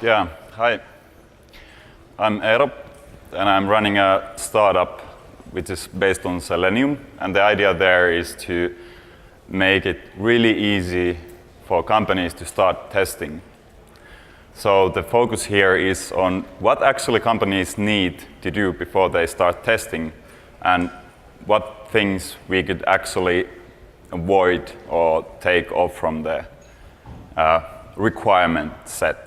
Yeah, hi. I'm Eero, and I'm running a startup which is based on Selenium. And the idea there is to make it really easy for companies to start testing. So the focus here is on what actually companies need to do before they start testing, and what things we could actually avoid or take off from the requirement set.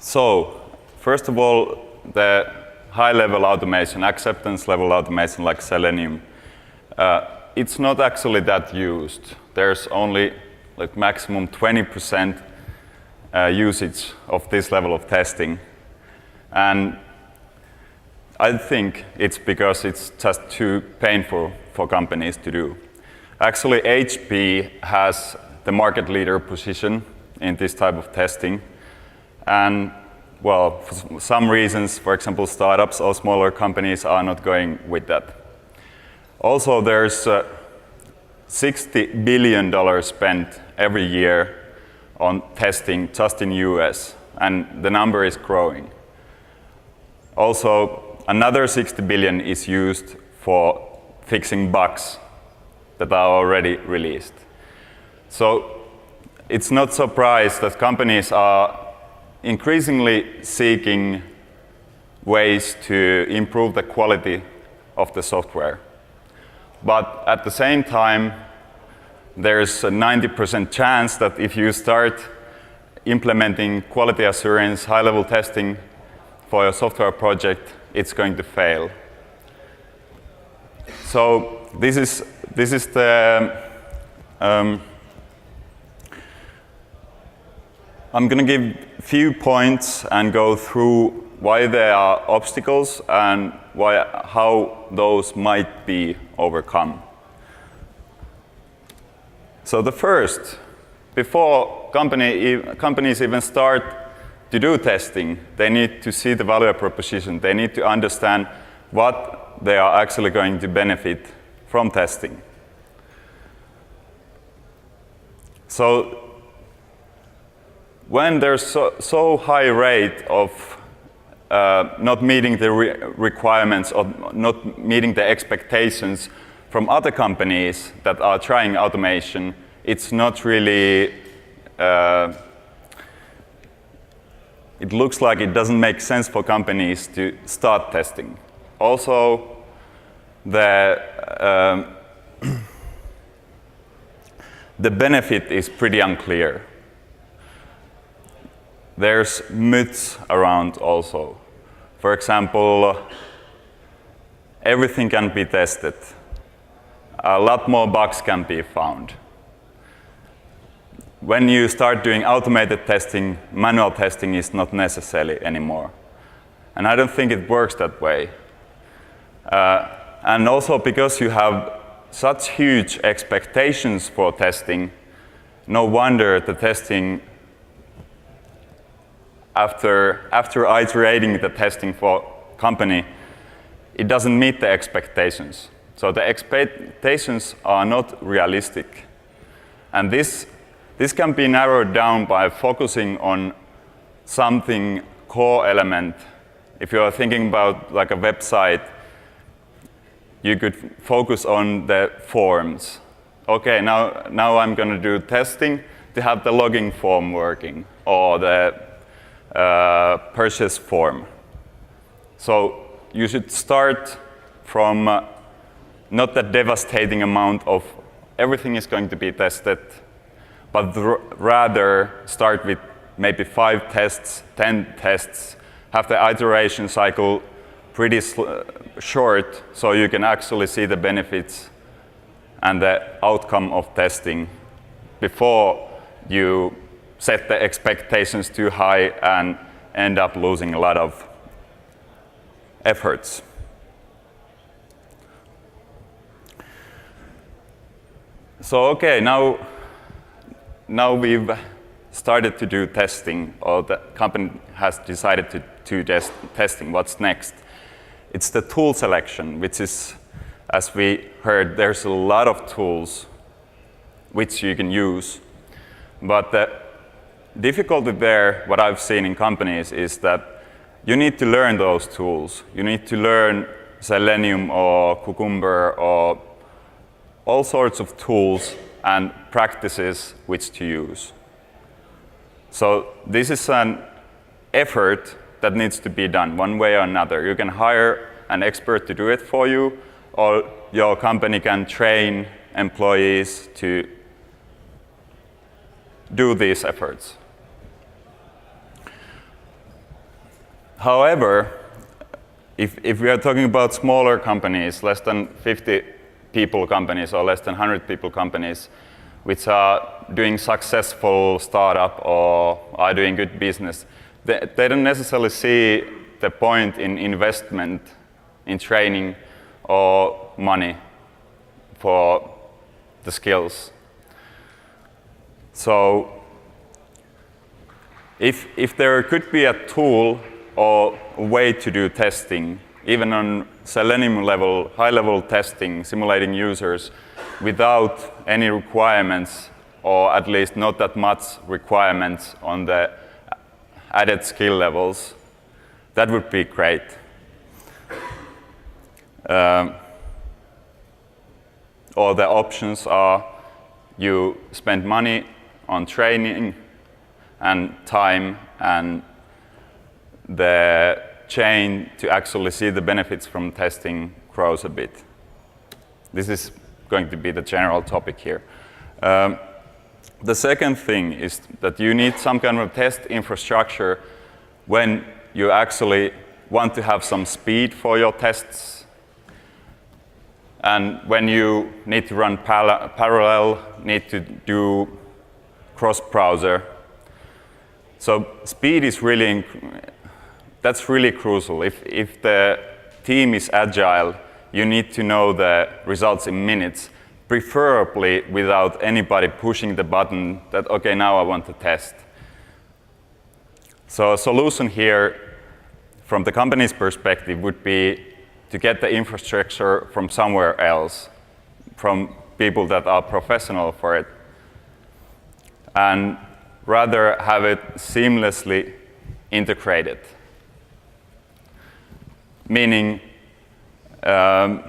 So, first of all, the high-level automation, acceptance-level automation like Selenium, it's not actually that used. There's only like maximum 20% usage of this level of testing. And I think it's because it's just too painful for companies to do. Actually, HP has the market leader position in this type of testing. And, well, for some reasons, for example, startups or smaller companies are not going with that. Also, there's $60 billion spent every year on testing just in US, and the number is growing. Also, another 60 billion is used for fixing bugs that are already released. So it's not surprised that companies are increasingly seeking ways to improve the quality of the software. But at the same time, there's a 90% chance that if you start implementing quality assurance, high-level testing for your software project, it's going to fail. So this is the I'm going to give a few points and go through why there are obstacles and how those might be overcome. So the first, before companies even start to do testing, they need to see the value proposition. They need to understand what they are actually going to benefit from testing. So when there's so high rate of not meeting the requirements or not meeting the expectations from other companies that are trying automation, it's not really, it looks like it doesn't make sense for companies to start testing. Also, the benefit is pretty unclear. There's myths around also. For example, everything can be tested. A lot more bugs can be found. When you start doing automated testing, manual testing is not necessary anymore. And I don't think it works that way. And also because you have such huge expectations for testing, no wonder the testing after iterating the testing for company, it doesn't meet the expectations. So the expectations are not realistic. And this can be narrowed down by focusing on something core element. If you are thinking about like a website, you could focus on the forms. Okay, now I'm going to do testing to have the login form working, or the purchase form. So you should start from not that devastating amount of everything is going to be tested, but rather start with maybe 5 tests, 10 tests, have the iteration cycle pretty short so you can actually see the benefits and the outcome of testing before you set the expectations too high and end up losing a lot of efforts. So okay, now we've started to do testing, or the company has decided to do testing. What's next? It's the tool selection, which is, as we heard, there's a lot of tools which you can use. But the difficulty there, what I've seen in companies, is that you need to learn those tools. You need to learn Selenium or Cucumber or all sorts of tools and practices which to use. So this is an effort that needs to be done one way or another. You can hire an expert to do it for you, or your company can train employees to do these efforts. However, if we are talking about smaller companies, less than 50 people companies or less than 100 people companies, which are doing successful startup or are doing good business, they don't necessarily see the point in investment in training or money for the skills. So if there could be a tool or a way to do testing, even on Selenium level, high-level testing, simulating users, without any requirements, or at least not that much requirements on the added skill levels, that would be great. Or the options are you spend money on training and time, and the chain to actually see the benefits from testing grows a bit. This is going to be the general topic here. The second thing is that you need some kind of test infrastructure when you actually want to have some speed for your tests, and when you need to run parallel, need to do cross-browser. So speed is really, that's really crucial. If the team is agile, you need to know the results in minutes, preferably without anybody pushing the button that, okay, now I want to test. So a solution here from the company's perspective would be to get the infrastructure from somewhere else, from people that are professional for it, and rather have it seamlessly integrated. Meaning the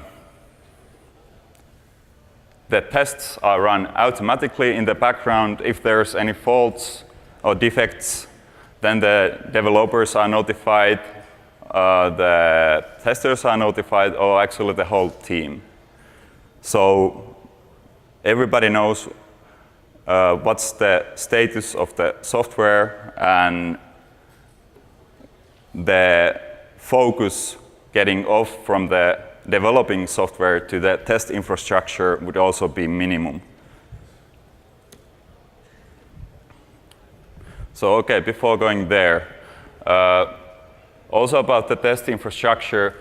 tests are run automatically in the background. If there's any faults or defects, then the developers are notified, the testers are notified, or actually the whole team. So everybody knows what's the status of the software, and the focus getting off from the developing software to the test infrastructure would also be minimum. So okay, before going there, also about the test infrastructure,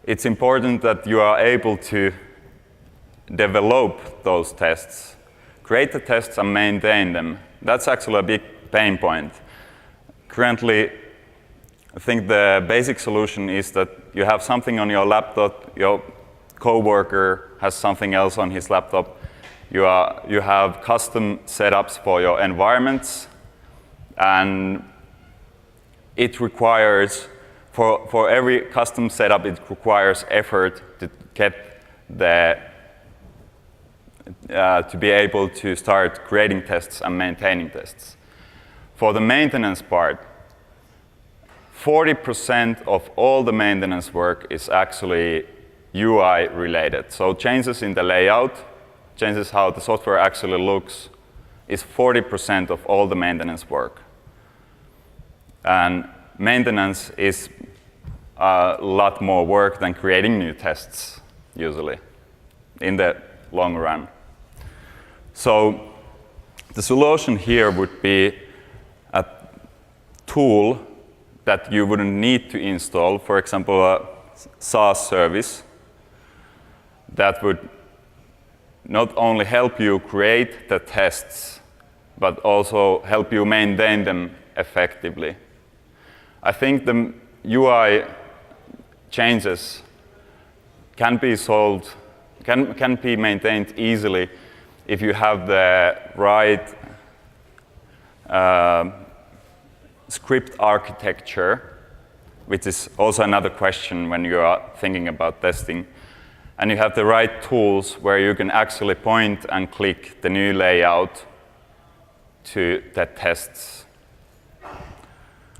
it's important that you are able to develop those tests, create the tests and maintain them. That's actually a big pain point. Currently, I think the basic solution is that you have something on your laptop, your coworker has something else on his laptop, you have custom setups for your environments, and it requires, for every custom setup, it requires effort to get to be able to start creating tests and maintaining tests. For the maintenance part, 40% of all the maintenance work is actually UI related. So changes in the layout, changes how the software actually looks, is 40% of all the maintenance work. And maintenance is a lot more work than creating new tests, usually, in the long run. So the solution here would be a tool that you wouldn't need to install, for example, a SaaS service that would not only help you create the tests, but also help you maintain them effectively. I think the UI changes can be solved, can be maintained easily if you have the right script architecture, which is also another question when you are thinking about testing. And you have the right tools where you can actually point and click the new layout to the tests.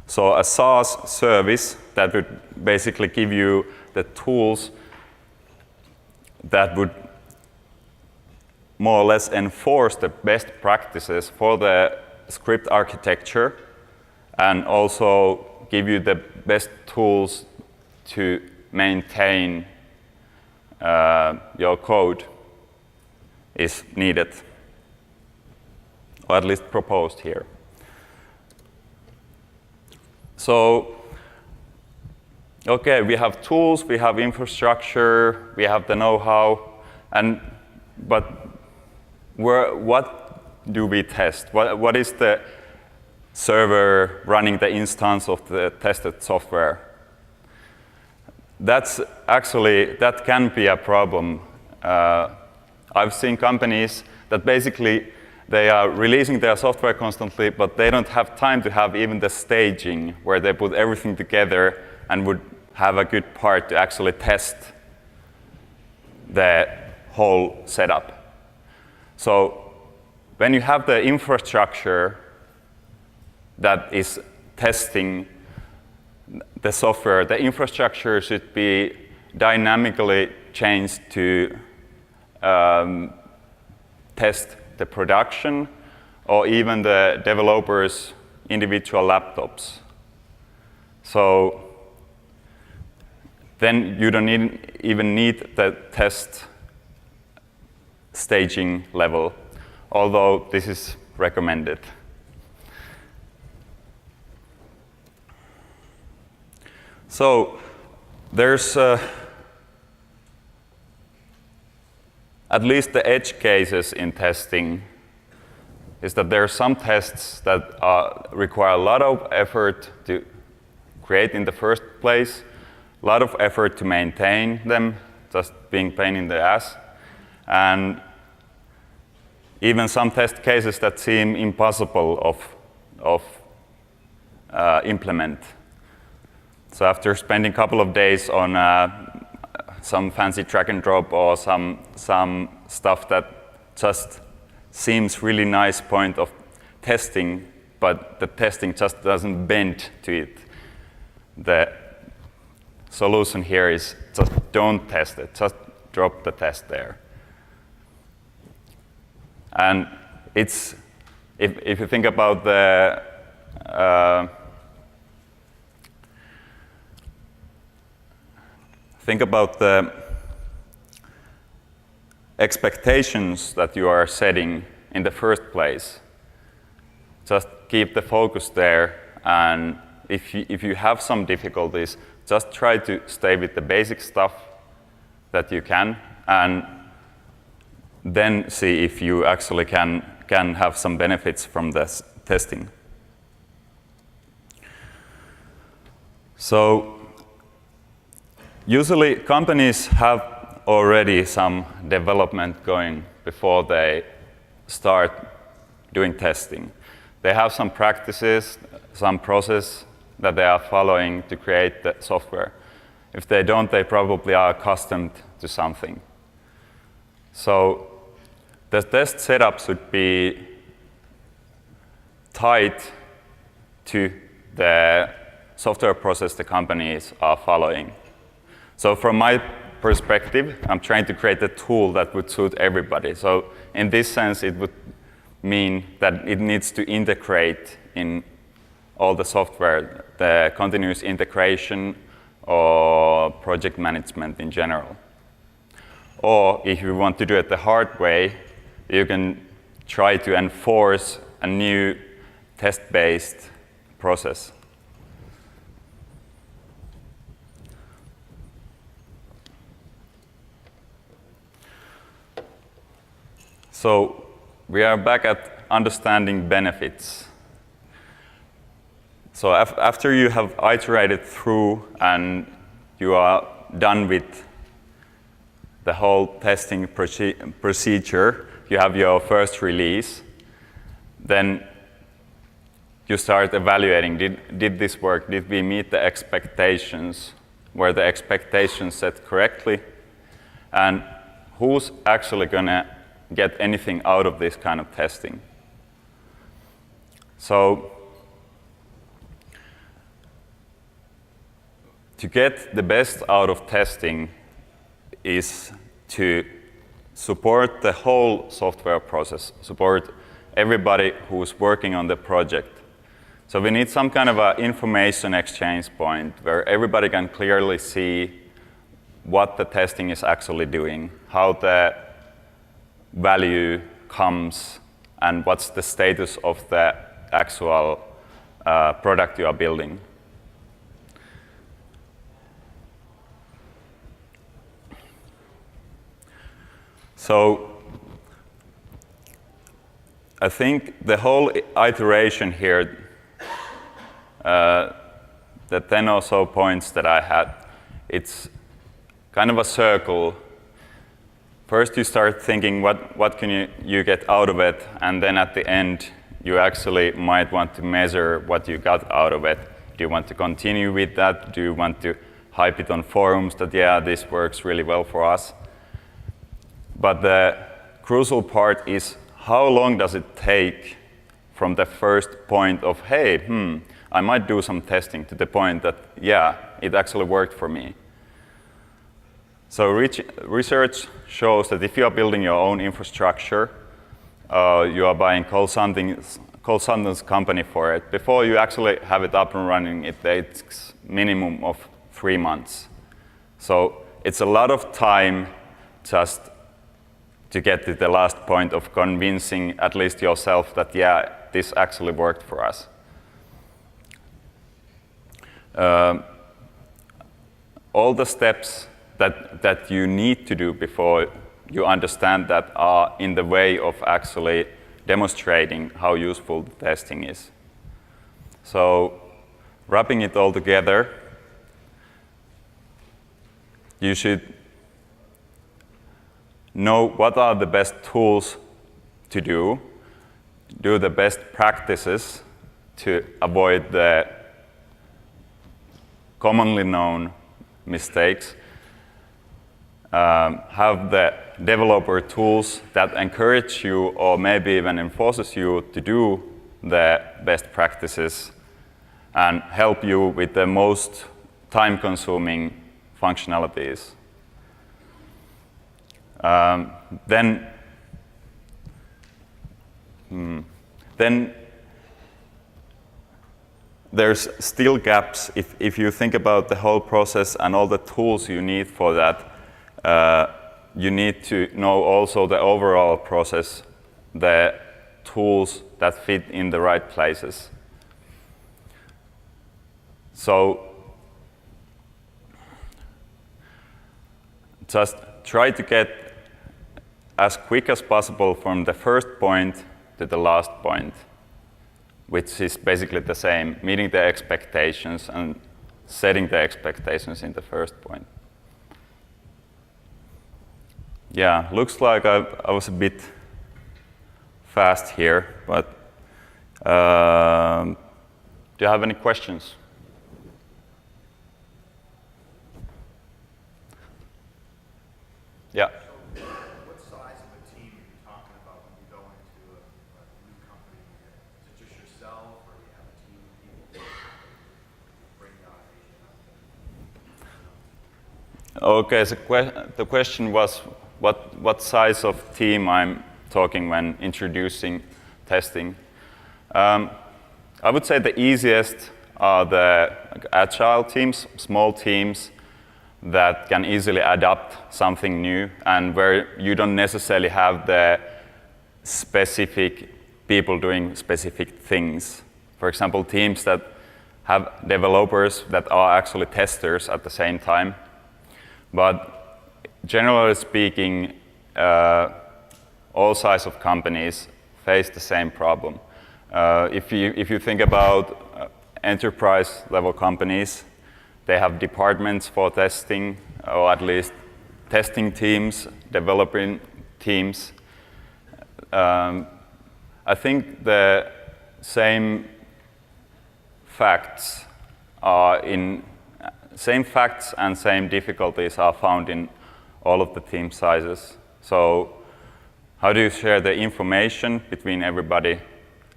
So a SaaS service that would basically give you the tools that would more or less enforce the best practices for the script architecture and also give you the best tools to maintain your code is needed, or at least proposed here. So, okay, we have tools, we have infrastructure, we have the know-how, but what do we test? What is the server running the instance of the tested software? That can be a problem. I've seen companies that basically they are releasing their software constantly, but they don't have time to have even the staging where they put everything together and would have a good part to actually test the whole setup. So when you have the infrastructure that is testing the software, the infrastructure should be dynamically changed to test the production or even the developers' individual laptops. So then you don't even need the test staging level, although this is recommended. So there's at least the edge cases in testing is that there are some tests that require a lot of effort to create in the first place, a lot of effort to maintain them, just being pain in the ass, and even some test cases that seem impossible of implement. So after spending a couple of days on some fancy drag and drop or some stuff that just seems really nice point of testing, but the testing just doesn't bend to it. The solution here is just don't test it, just drop the test there. And it's, if you think about the expectations that you are setting in the first place. Just keep the focus there, and if you have some difficulties, just try to stay with the basic stuff that you can, and then see if you actually can have some benefits from this testing. So usually companies have already some development going before they start doing testing. They have some practices, some process that they are following to create the software. If they don't, they probably are accustomed to something. So the test setup should be tied to the software process the companies are following. So from my perspective, I'm trying to create a tool that would suit everybody. So in this sense, it would mean that it needs to integrate in all the software, the continuous integration or project management in general. Or if you want to do it the hard way, you can try to enforce a new test-based process. So we are back at understanding benefits. So after you have iterated through and you are done with the whole testing procedure, you have your first release, then you start evaluating, did this work? Did we meet the expectations? Were the expectations set correctly? And who's actually going to get anything out of this kind of testing? So to get the best out of testing is to support the whole software process, support everybody who's working on the project. So we need some kind of an information exchange point where everybody can clearly see what the testing is actually doing, how the value comes, and what's the status of the actual product you are building. So I think the whole iteration here, the 10 or so points that I had, it's kind of a circle. First you start thinking what can you get out of it, and then at the end you actually might want to measure what you got out of it. Do you want to continue with that? Do you want to hype it on forums that, yeah, this works really well for us? But the crucial part is how long does it take from the first point of, hey, I might do some testing, to the point that, yeah, it actually worked for me. So research shows that if you are building your own infrastructure, you are buying consultants company for it, before you actually have it up and running, it takes minimum of 3 months. So it's a lot of time just to get to the last point of convincing at least yourself that, yeah, this actually worked for us. All the steps that you need to do before you understand that are in the way of actually demonstrating how useful the testing is. So wrapping it all together, you should know what are the best tools to do the best practices to avoid the commonly known mistakes, have the developer tools that encourage you or maybe even enforces you to do the best practices and help you with the most time-consuming functionalities. Then there's still gaps if you think about the whole process and all the tools you need for that. You need to know also the overall process, the tools that fit in the right places. So just try to get as quick as possible from the first point to the last point, which is basically the same, meeting the expectations and setting the expectations in the first point. Yeah, looks like I was a bit fast here, but do you have any questions? Yeah. So what size of a team are you talking about when you go into a new company? Is it just yourself, or do you have a team of people that bring the automation up? Okay, so the question was what size of team I'm talking when introducing testing. I would say the easiest are the agile teams, small teams that can easily adapt something new and where you don't necessarily have the specific people doing specific things. For example, teams that have developers that are actually testers at the same time. But generally speaking, all size of companies face the same problem. If you think about enterprise level companies, they have departments for testing, or at least testing teams, developing teams. I think the same facts and same difficulties are found in all of the team sizes. So how do you share the information between everybody,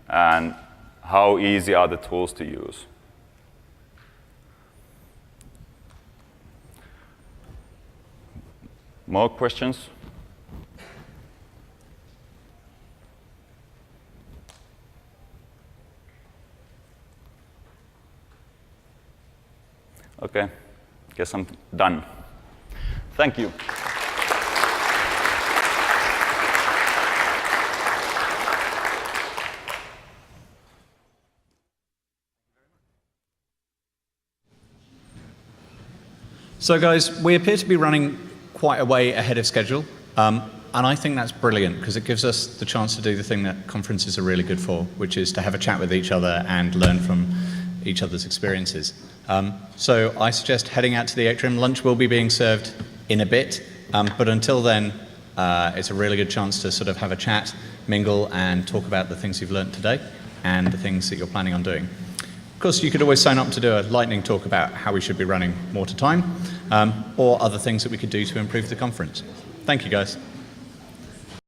and how easy are the tools to use? More questions? Okay, guess I'm done. Thank you. So guys, we appear to be running quite a way ahead of schedule, and I think that's brilliant because it gives us the chance to do the thing that conferences are really good for, which is to have a chat with each other and learn from each other's experiences. So I suggest heading out to the atrium. Lunch will be being served in a bit, but until then, it's a really good chance to sort of have a chat, mingle, and talk about the things you've learned today and the things that you're planning on doing. Of course, you could always sign up to do a lightning talk about how we should be running more to time, or other things that we could do to improve the conference. Thank you, guys.